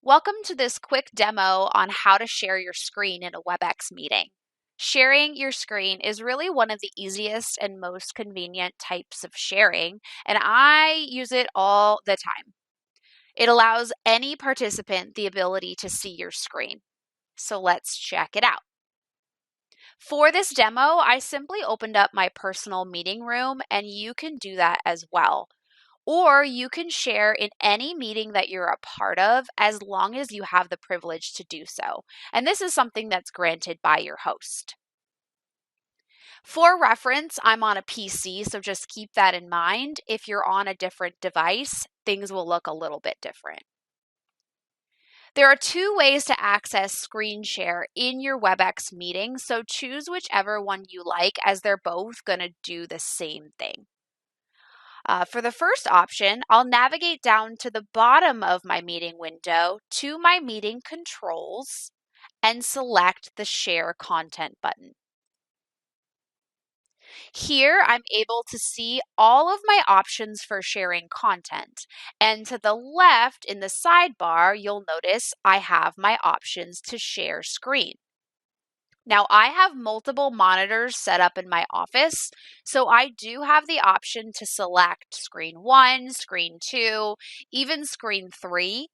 Welcome to this quick demo on how to share your screen in a WebEx meeting. Sharing your screen is really one of the easiest and most convenient types of sharing, and I use it all the time. It allows any participant the ability to see your screen. So let's check it out. For this demo, I simply opened up my personal meeting room, and you can do that as well. Or you can share in any meeting that you're a part of as long as you have the privilege to do so. And this is something that's granted by your host. For reference, I'm on a PC, so just keep that in mind. If you're on a different device, things will look a little bit different. There are two ways to access screen share in your WebEx meeting, so choose whichever one you like as they're both going to do the same thing. For the first option, I'll navigate down to the bottom of my meeting window to my meeting controls and select the Share Content button. Here, I'm able to see all of my options for sharing content. And to the left in the sidebar, you'll notice I have my options to share screen. Now, I have multiple monitors set up in my office, so I do have the option to select screen 1, screen 2, even screen 3.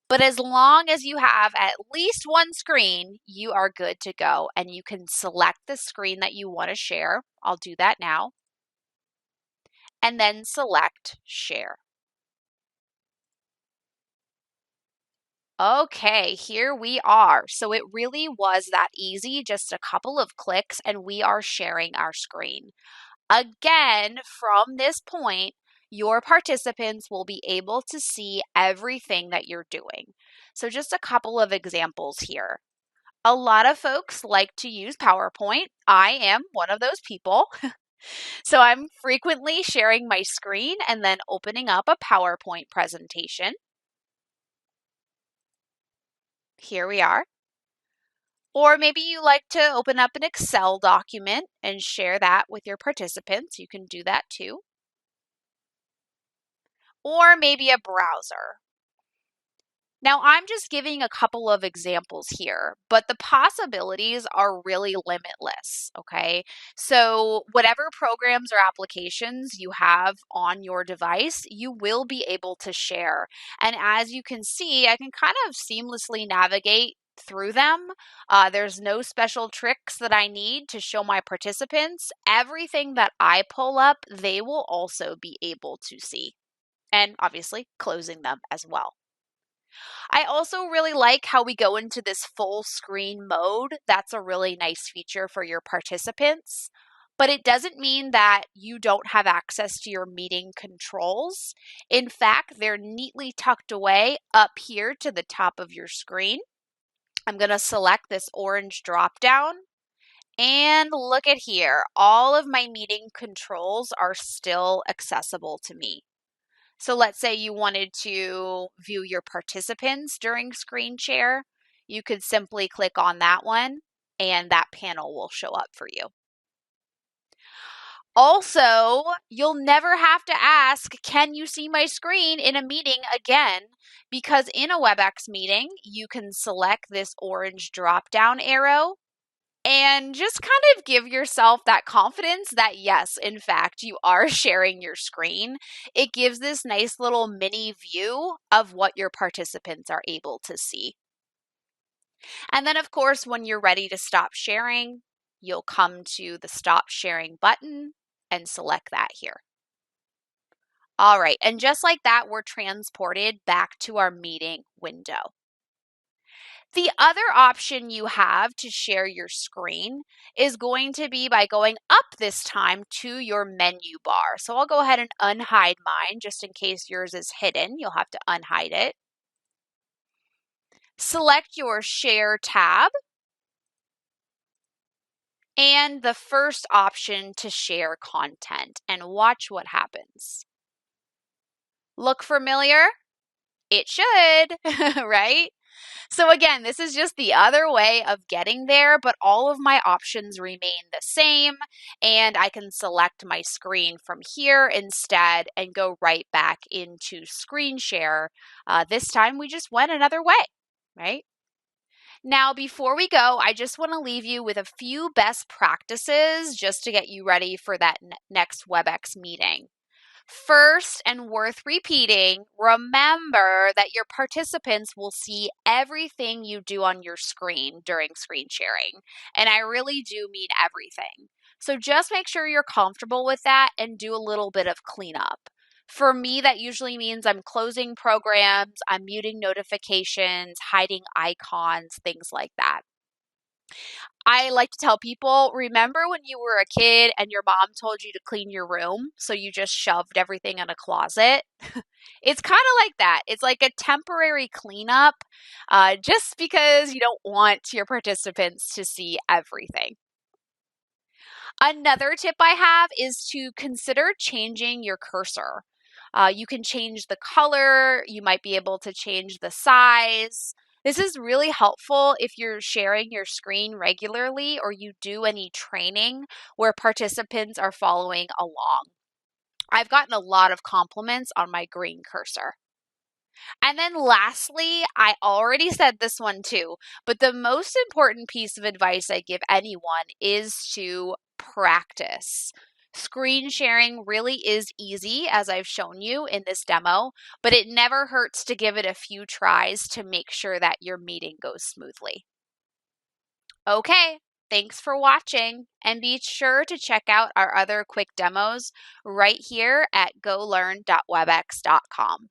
But as long as you have at least one screen, you are good to go, and you can select the screen that you want to share. I'll do that now. And then select Share. Okay, here we are. So it really was that easy, just a couple of clicks, and we are sharing our screen. Again, from this point, your participants will be able to see everything that you're doing. So just a couple of examples here. A lot of folks like to use PowerPoint. I am one of those people. So I'm frequently sharing my screen and then opening up a PowerPoint presentation. Here we are. Or maybe you like to open up an Excel document and share that with your participants. You can do that too. Or maybe a browser. Now, I'm just giving a couple of examples here, but the possibilities are really limitless, okay? So, whatever programs or applications you have on your device, you will be able to share. And as you can see, I can kind of seamlessly navigate through them. There's no special tricks that I need to show my participants. Everything that I pull up, they will also be able to see. And obviously, closing them as well. I also really like how we go into this full screen mode. That's a really nice feature for your participants. But it doesn't mean that you don't have access to your meeting controls. In fact, they're neatly tucked away up here to the top of your screen. I'm going to select this orange drop down. And look at here, all of my meeting controls are still accessible to me. So let's say you wanted to view your participants during screen share. You could simply click on that one and that panel will show up for you. Also, you'll never have to ask, can you see my screen in a meeting again? Because in a WebEx meeting, you can select this orange drop-down arrow and just kind of give yourself that confidence that yes, in fact, you are sharing your screen. It gives this nice little mini view of what your participants are able to see. And then, of course, when you're ready to stop sharing, you'll come to the Stop Sharing button and select that here. All right, and just like that, we're transported back to our meeting window. The other option you have to share your screen is going to be by going up this time to your menu bar. So I'll go ahead and unhide mine just in case yours is hidden. You'll have to unhide it. Select your Share tab and the first option to share content and watch what happens. Look familiar? It should, right? So again, this is just the other way of getting there, but all of my options remain the same, and I can select my screen from here instead and go right back into screen share. This time we just went another way, right? Now, before we go, I just want to leave you with a few best practices just to get you ready for that next WebEx meeting. First, and worth repeating, remember that your participants will see everything you do on your screen during screen sharing. And I really do mean everything. So just make sure you're comfortable with that and do a little bit of cleanup. For me, that usually means I'm closing programs, I'm muting notifications, hiding icons, things like that. I like to tell people, remember when you were a kid and your mom told you to clean your room, so you just shoved everything in a closet? It's kind of like that. It's like a temporary cleanup, just because you don't want your participants to see everything. Another tip I have is to consider changing your cursor. You can change the color, you might be able to change the size. This is really helpful if you're sharing your screen regularly or you do any training where participants are following along. I've gotten a lot of compliments on my green cursor. And then lastly, I already said this one too, but the most important piece of advice I give anyone is to practice. Screen sharing really is easy, as I've shown you in this demo, but it never hurts to give it a few tries to make sure that your meeting goes smoothly. Okay, thanks for watching, and be sure to check out our other quick demos right here at golearn.webex.com.